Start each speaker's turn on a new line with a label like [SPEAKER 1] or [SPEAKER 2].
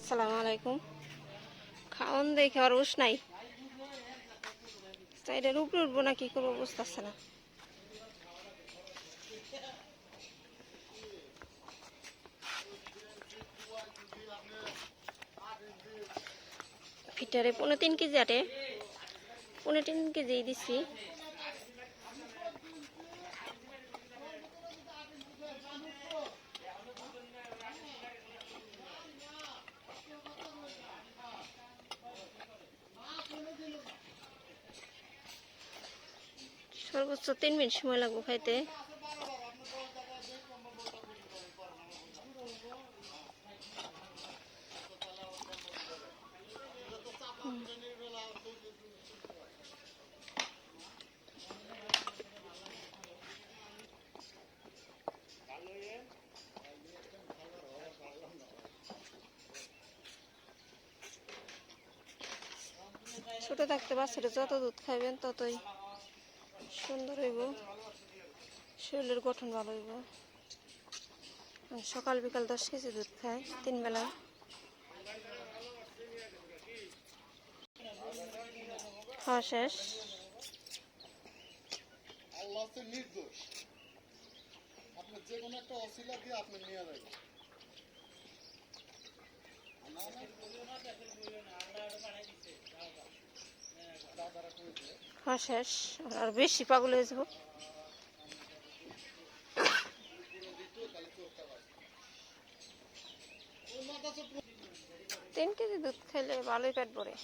[SPEAKER 1] আসসালামু আলাইকুম। খাওন দেখে আর উস নাই, সাইডের উপরে উঠবো না কি করবো বুঝতেছে না। ফিটারে 3.5 কেজি আটে, 3.5 কেজি দিছি। সর্বোচ্চ 3 মিনিট সময় লাগবে খাইতে। ছোট থাকতে বাচ্চারা যত দুধ খাইবেন ততই সুন্দর হইব, শরীরের গঠন ভালো হইব। সকাল বিকাল 10 কেজি দুধ খায় 3 বেলা। খাওয়া শেষ।
[SPEAKER 2] আল্লাহ তো নির্দোষ, আপনি যে কোনো একটা অসিলা দিয়ে আপনি নিয়ে যাবেন।
[SPEAKER 1] খাওয়া শেষ, আর বেশি পাগল হয়ে যাব। 3 কেজি দুধ খাইলে ভালোই পেট ভরে।